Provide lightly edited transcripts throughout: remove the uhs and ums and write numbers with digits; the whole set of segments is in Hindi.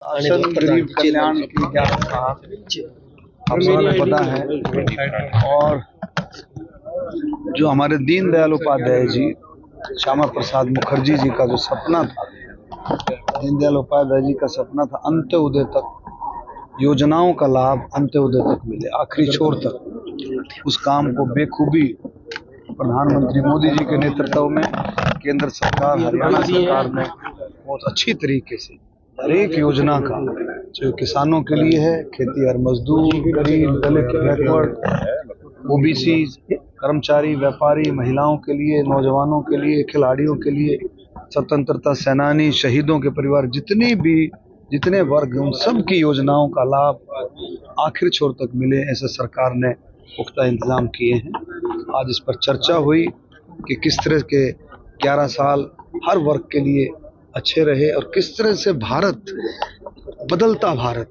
गरीब कल्याण की 11 साल आप सबको पता है। और जो हमारे दीनदयाल उपाध्याय जी, श्यामा प्रसाद मुखर्जी जी का जो सपना था, दीनदयाल उपाध्याय जी का सपना था अंत्योदय तक योजनाओं का लाभ अंत्योदय तक मिले, आखिरी छोर तक। उस काम को बेखूबी प्रधानमंत्री मोदी जी के नेतृत्व में केंद्र सरकार, हरियाणा सरकार ने बहुत अच्छी तरीके से हर एक योजना का, जो किसानों के लिए है, खेतीहर मजदूर, गरीब, दलित, बैकवर्ड, ओबीसी, कर्मचारी, व्यापारी, महिलाओं के लिए, नौजवानों के लिए, खिलाड़ियों के लिए, स्वतंत्रता सेनानी, शहीदों के परिवार, जितने वर्ग उन सब की योजनाओं का लाभ आखिर छोर तक मिले, ऐसे सरकार ने पुख्ता इंतजाम किए हैं। आज इस पर चर्चा हुई कि किस तरह के 11 साल हर वर्ग के लिए अच्छे रहे और किस तरह से भारत, बदलता भारत,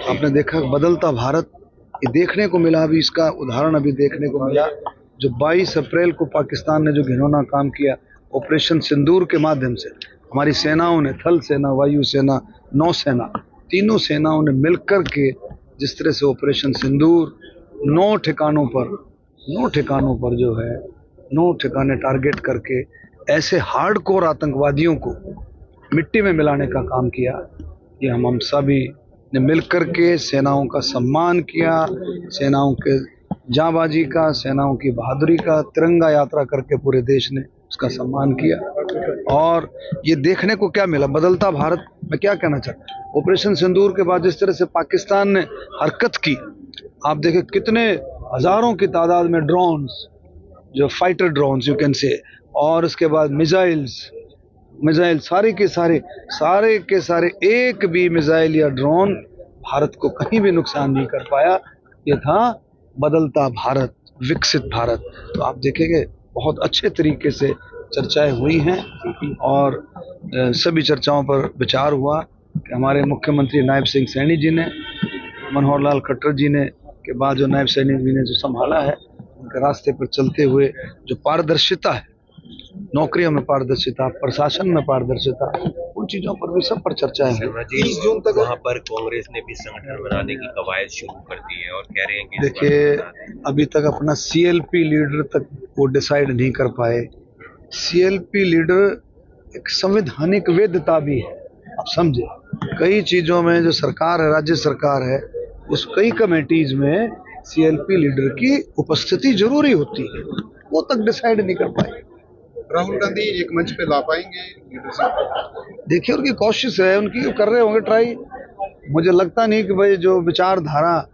आपने देखा बदलता भारत, ये देखने को मिला। अभी इसका उदाहरण अभी देखने को मिला, जो 22 अप्रैल को पाकिस्तान ने जो घिनौना काम किया, ऑपरेशन सिंदूर के माध्यम से हमारी सेनाओं ने, थल सेना, वायु सेना, नौसेना, तीनों सेनाओं ने मिलकर के जिस तरह से ऑपरेशन सिंदूर 9 ठिकानों पर जो है 9 ठिकाने टारगेट करके ऐसे हार्डकोर आतंकवादियों को मिट्टी में मिलाने का काम किया। ये हम सभी ने मिलकर के सेनाओं का सम्मान किया, सेनाओं के जांबाजी का, सेनाओं की बहादुरी का, तिरंगा यात्रा करके पूरे देश ने उसका सम्मान किया। और ये देखने को क्या मिला, बदलता भारत में क्या कहना चाहता हूँ। ऑपरेशन सिंदूर के बाद जिस तरह से पाकिस्तान ने हरकत की, आप देखें कितने हजारों की तादाद में ड्रोन्स, जो fighter drones you can say, और उसके बाद मिसाइल सारे के सारे एक भी मिसाइल या ड्रोन भारत को कहीं भी नुकसान नहीं कर पाया। ये था बदलता भारत, विकसित भारत। तो आप देखेंगे बहुत अच्छे तरीके से चर्चाएं हुई हैं और सभी चर्चाओं पर विचार हुआ कि हमारे मुख्यमंत्री नायब सिंह सैनी जी ने, मनोहर लाल खट्टर जी ने के बाद जो नायब सैनी जी ने जो संभाला है, उनके रास्ते पर चलते हुए जो पारदर्शिता है, नौकरियों में पारदर्शिता, प्रशासन में पारदर्शिता, उन चीजों पर भी सब पर चर्चाएं हैं। 30 जून तक वहाँ पर कांग्रेस ने भी संगठन बनाने की कवायद शुरू कर दी है और कह रहे हैं कि देखिए अभी तक अपना सीएलपी लीडर तक वो डिसाइड नहीं कर पाए। सीएलपी लीडर एक संवैधानिक वैधता भी है, आप समझे। कई चीजों में जो सरकार है, राज्य सरकार है, उस कई कमेटीज में सीएलपी लीडर की उपस्थिति जरूरी होती है, वो तक डिसाइड नहीं कर पाए। राहुल गांधी एक मंच पे ला पाएंगे लीडरशिप? देखिए उनकी कोशिश है, उनकी कर रहे होंगे ट्राई। मुझे लगता नहीं कि भाई जो विचारधारा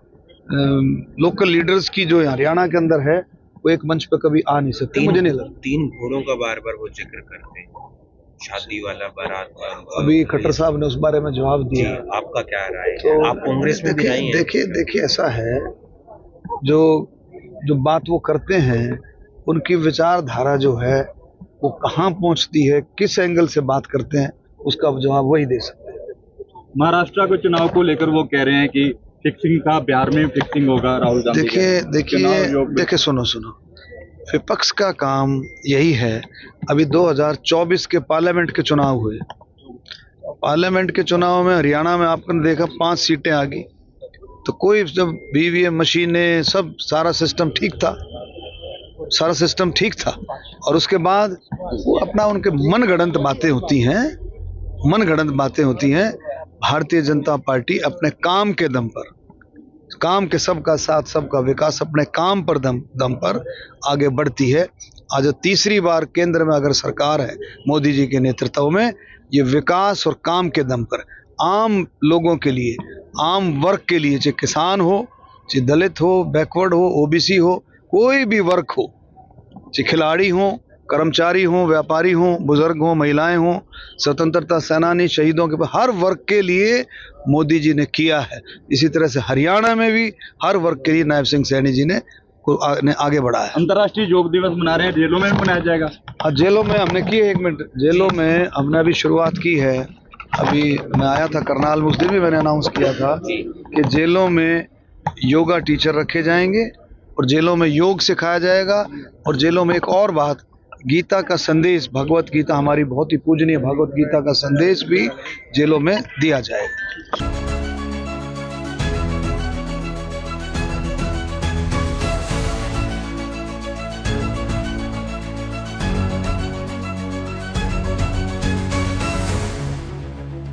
लोकल लीडर्स की जो हरियाणा के अंदर है, वो एक मंच पे कभी आ नहीं सकते, मुझे नहीं लगता। 3 घोड़ों का बार बार वो जिक्र करते हैं, शादी वाला, बारात वाला। अभी खट्टर साहब ने उस बारे में जवाब दिया। आपका क्या राय है? तो आप कांग्रेस में भी आई हैं? देखिए ऐसा है, जो बात वो करते हैं, उनकी विचारधारा जो है वो कहाँ पहुंचती है, किस एंगल से बात करते हैं, उसका जवाब वही दे सकते हैं। महाराष्ट्र के चुनाव को लेकर वो कह रहे हैं कि फिक्सिंग का, बिहार में फिक्सिंग होगा। राहुल गांधी देखिए सुनो, विपक्ष का काम यही है। अभी 2024 के पार्लियामेंट के चुनाव हुए, पार्लियामेंट के चुनाव में हरियाणा में आपने देखा 5 सीटें आ गई, तो कोई जब ईवीएम मशीनें सब सारा सिस्टम ठीक था, और उसके बाद वो अपना उनके मनगढ़ंत बातें होती हैं। भारतीय जनता पार्टी अपने काम के दम पर, काम के सबका साथ सबका विकास, अपने काम पर दम पर आगे बढ़ती है। आज तीसरी बार केंद्र में अगर सरकार है मोदी जी के नेतृत्व में, ये विकास और काम के दम पर आम लोगों के लिए, आम वर्ग के लिए, चाहे किसान हो, चाहे दलित हो, बैकवर्ड हो, ओबीसी हो, कोई भी वर्ग हो, चाहे खिलाड़ी हो, कर्मचारी हो, व्यापारी हो, बुजुर्ग हो, महिलाएं हो, स्वतंत्रता सेनानी, शहीदों के, हर वर्ग के लिए मोदी जी ने किया है। इसी तरह से हरियाणा में भी हर वर्ग के लिए नायब सिंह सैनी जी ने आगे बढ़ा है। अंतर्राष्ट्रीय योग दिवस मना रहे हैं, जेलों में भी मनाया जाएगा। हाँ, जेलों में हमने की है, 1 मिनट, जेलों में हमने अभी शुरुआत की है। अभी मैं आया था करनाल में, उस दिन भी मैंने अनाउंस किया था कि जेलों में योगा टीचर रखे जाएंगे और जेलों में योग सिखाया जाएगा। और जेलों में एक और बात, गीता का संदेश, भगवत गीता हमारी बहुत ही पूजनीय भगवत गीता का संदेश भी जेलों में दिया जाएगा।